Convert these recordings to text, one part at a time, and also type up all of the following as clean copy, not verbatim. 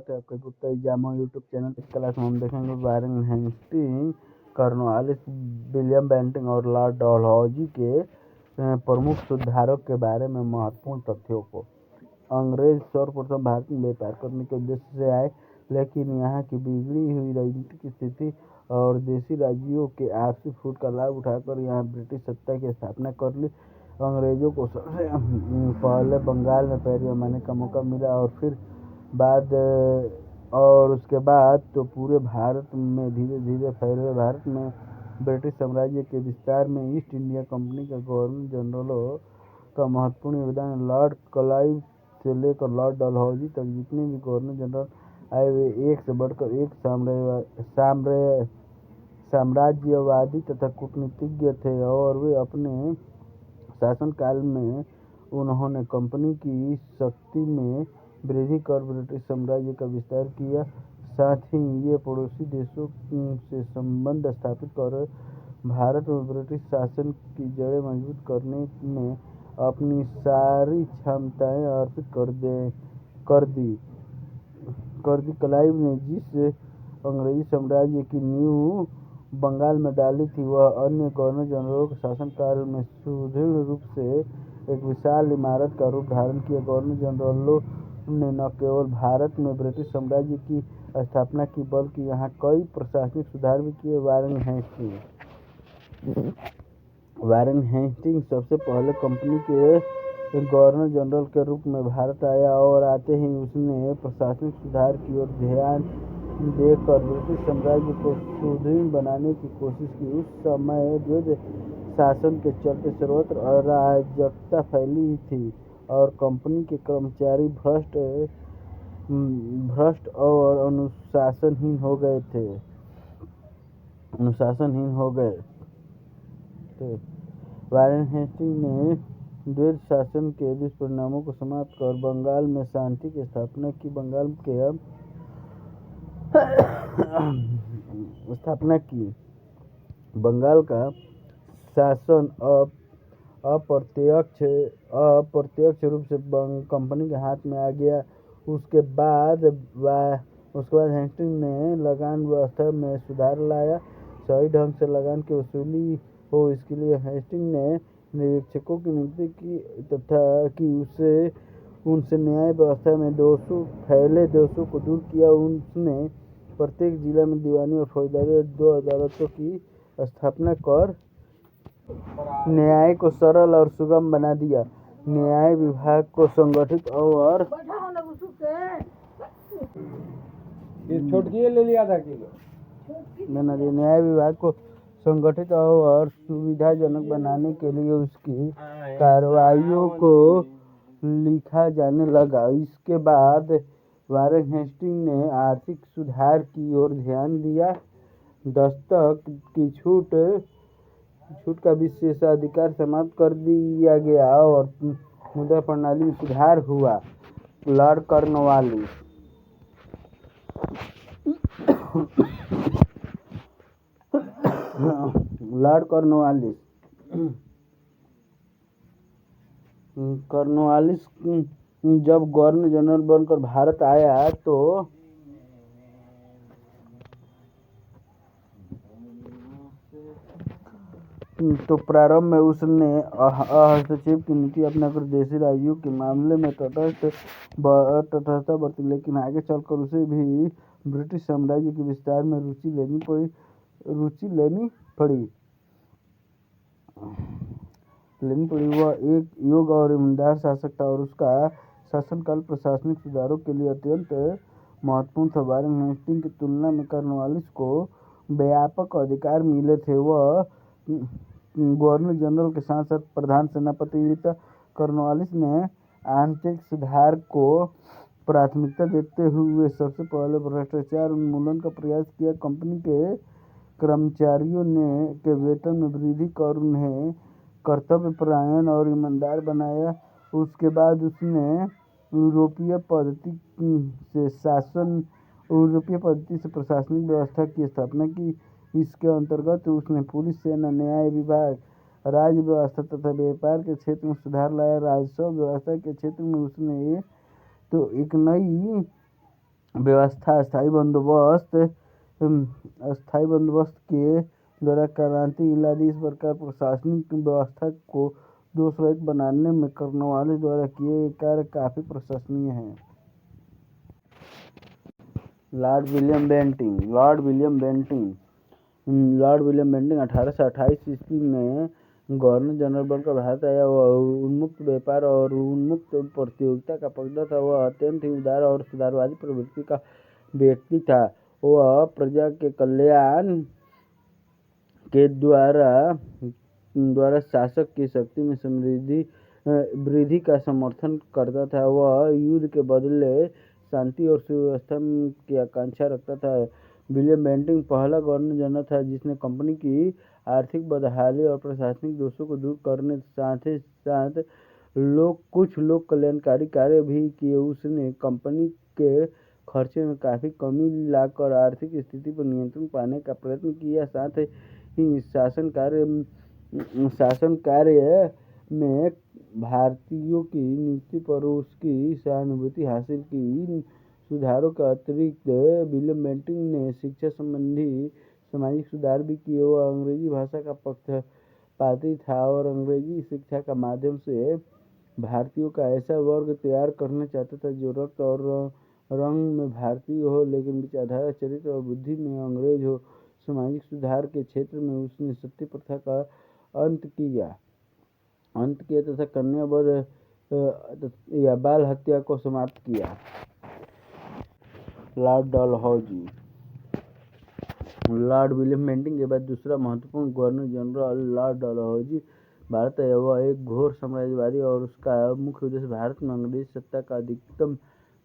स्वागत है आपका गुप्ता एग्जामो यूट्यूब चैनल। इस क्लास में हम देखेंगे Warren Hastings, Cornwallis, William Bentinck और लॉर्ड डलहौजी के प्रमुख सुधारों के बारे में महत्वपूर्ण तथ्यों को। अंग्रेज सर्वप्रथम भारत में व्यापार करने के उद्देश्य से आए, लेकिन यहाँ की बिगड़ी हुई राजनीतिक स्थिति और देशी राज्यों के आपसी फूट का लाभ उठाकर यहाँ ब्रिटिश सत्ता की स्थापना कर ली। अंग्रेजों को सबसे पहले बंगाल में पैर जमाने का मौका मिला और उसके बाद तो पूरे भारत में धीरे धीरे फैले भारत में ब्रिटिश साम्राज्य के विस्तार में ईस्ट इंडिया कंपनी के गवर्नर जनरलों का महत्वपूर्ण योगदान। लॉर्ड क्लाइव से लेकर लॉर्ड डलहौजी तक जितने भी गवर्नर जनरल आए वे एक से बढ़कर एक साम्राज्यवादी तथा कूटनीतिज्ञ थे और वे अपने शासनकाल में उन्होंने कंपनी की शक्ति में वृद्धि कर ब्रिटिश साम्राज्य का विस्तार किया। साथ ही ये पड़ोसी देशों से संबंध स्थापित कर भारत में ब्रिटिश शासन की जड़ें मजबूत करने में अपनी सारी क्षमताएं अर्पित कर दी। क्लाइव ने जिस अंग्रेजी साम्राज्य की नींव बंगाल में डाली थी, वह अन्य गवर्नर जनरलों के शासनकाल में सुदृढ़ रूप से एक विशाल इमारत का रूप धारण किया। गवर्नर जनरलों ने न केवल भारत में ब्रिटिश साम्राज्य की स्थापना की, बल्कि यहाँ कई प्रशासनिक सुधार भी किए। वारेन हेस्टिंग्स सबसे पहले कंपनी के गवर्नर जनरल के रूप में भारत आया और आते ही उसने प्रशासनिक सुधार की ओर ध्यान देकर ब्रिटिश साम्राज्य को सुदृढ़ बनाने की कोशिश की। उस समय द्विज शासन के चलते सर्वत्र अराजकता फैली थी और कंपनी के कर्मचारी भ्रष्ट और अनुशासनहीन हो गए थे। वारेन हेस्टिंग्स ने द्विज शासन के दुष्परिणामों को समाप्त कर बंगाल में शांति की स्थापना की। बंगाल का शासन अप्रत्यक्ष रूप से कंपनी के हाथ में आ गया। उसके बाद हेस्टिंग्स ने लगान व्यवस्था में सुधार लाया। सही ढंग से लगान की वसूली हो, इसके लिए हेस्टिंग्स ने निरीक्षकों की नियुक्ति की तथा उनसे न्याय व्यवस्था में फैले दोषों को दूर किया। उसने प्रत्येक जिला में दीवानी और फौजदारी 2 अदालतों की स्थापना कर न्याय को सरल और सुगम बना दिया। न्याय विभाग को संगठित और सुविधाजनक बनाने के लिए उसकी कार्रवाइयों को लिखा जाने लगा। इसके बाद वारेन हेस्टिंग्स ने आर्थिक सुधार की ओर ध्यान दिया। दस्तक की छूट का विशेषाधिकार समाप्त कर दिया गया और मुद्रा प्रणाली में सुधार हुआ। लॉर्ड कॉर्नवालिस जब गवर्नर जनरल बनकर भारत आया तो प्रारंभ में उसने हस्तक्षेप की नीति अपनाकर देशी राज्यों के मामले में तटस्थता बरती, लेकिन आगे चलकर उसे भी ब्रिटिश साम्राज्य के विस्तार में रुचि लेनी पड़ी। वह एक योग्य और ईमानदार शासक था और उसका शासनकाल प्रशासनिक सुधारों के लिए अत्यंत महत्वपूर्ण था। वारेन हेस्टिंग्स की तुलना में कॉर्नवालिस को व्यापक अधिकार मिले थे। वह गवर्नर जनरल के साथ साथ प्रधान सेनापति भी था। कॉर्नवालिस ने आंतरिक सुधार को प्राथमिकता देते हुए सबसे पहले भ्रष्टाचार उन्मूलन का प्रयास किया। कंपनी के कर्मचारियों के वेतन में वृद्धि कर उन्हें कर्तव्यपरायण और ईमानदार बनाया। उसके बाद उसने यूरोपीय पद्धति से प्रशासनिक व्यवस्था की स्थापना की। इसके अंतर्गत उसने पुलिस सेना, न्याय विभाग, राज्य व्यवस्था तथा व्यापार के क्षेत्र में सुधार लाया। राजस्व व्यवस्था के क्षेत्र में उसने एक नई व्यवस्था अस्थायी बंदोबस्त के द्वारा क्रांति इलादी इस प्रकार प्रशासनिक व्यवस्था को दोषरहित बनाने में कर्नवालिस द्वारा किए गए कार्य काफी प्रशंसनीय हैं। लॉर्ड विलियम बेंटिंक 1828 ईस्वी में गवर्नर जनरल बनकर भारत आया। वह उन्मुक्त व्यापार और उन्मुक्त प्रतियोगिता का पक्षधर था। वह अत्यंत ही उदार और सुधारवादी प्रवृत्ति का व्यक्ति था। वह प्रजा के कल्याण के द्वारा शासक की शक्ति में वृद्धि का समर्थन करता था। वह युद्ध के बदले शांति और सुव्यवस्था की आकांक्षा रखता था। विलियम बेंटिक पहला गवर्नर जनरल था जिसने कंपनी की आर्थिक बदहाली और प्रशासनिक दोषों को दूर करने साथ ही साथ कुछ लोक कल्याणकारी कार्य भी किए। उसने कंपनी के खर्चे में काफी कमी लाकर आर्थिक स्थिति पर नियंत्रण पाने का प्रयत्न किया। साथ ही शासन कार्य में भारतीयों की नियुक्ति पर उसकी सहानुभूति हासिल की। सुधारों के अतिरिक्त विलियम बेंटिक ने शिक्षा संबंधी सामाजिक सुधार भी किए। वह अंग्रेजी भाषा का पक्षपाती था और अंग्रेजी शिक्षा का माध्यम से भारतीयों का ऐसा वर्ग तैयार करना चाहता था जो रक्त और रंग में भारतीय हो लेकिन विचारधारा, चरित्र और बुद्धि में अंग्रेज हो। सामाजिक सुधार के क्षेत्र में उसने सती प्रथा का अंत किया तथा कन्या वध या बाल हत्या को समाप्त किया। लॉर्ड विलियम बेंटिक के बाद दूसरा महत्वपूर्ण governor general Lord Dalhousie Bharat आया। वह एक घोर साम्राज्यवादी और उसका मुख्य उद्देश्य भारत में अंग्रेजी सत्ता का अधिकतम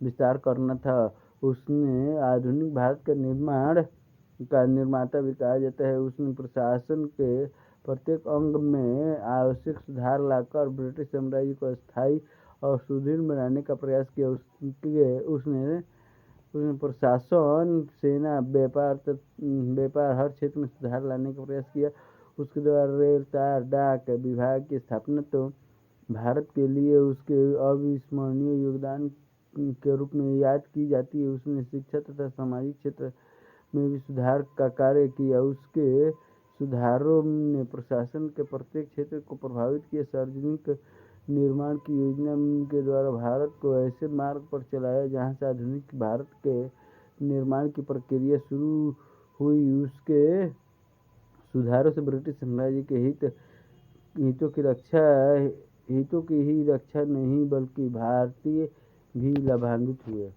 विस्तार करना था। उसने आधुनिक भारत का निर्माता भी कहा जाता है। उसने प्रशासन के प्रत्येक अंग में आवश्यक सुधार लाकर ब्रिटिश साम्राज्य को स्थायी और सुदृढ़ बनाने का प्रयास किया। उसने प्रशासन, सेना, व्यापार हर क्षेत्र में सुधार लाने का प्रयास किया। उसके द्वारा रेल, तार, डाक विभाग की स्थापना तो भारत के लिए उसके अविस्मरणीय योगदान के रूप में याद की जाती है। उसने शिक्षा तथा सामाजिक क्षेत्र में भी सुधार का कार्य किया। उसके सुधारों ने प्रशासन के प्रत्येक क्षेत्र को प्रभावित किया। सार्वजनिक निर्माण की योजना के द्वारा भारत को ऐसे मार्ग पर चलाया जहां से आधुनिक भारत के निर्माण की प्रक्रिया शुरू हुई। उसके सुधारों से ब्रिटिश साम्राज्य के हितों की ही रक्षा नहीं बल्कि भारतीय भी लाभान्वित हुए।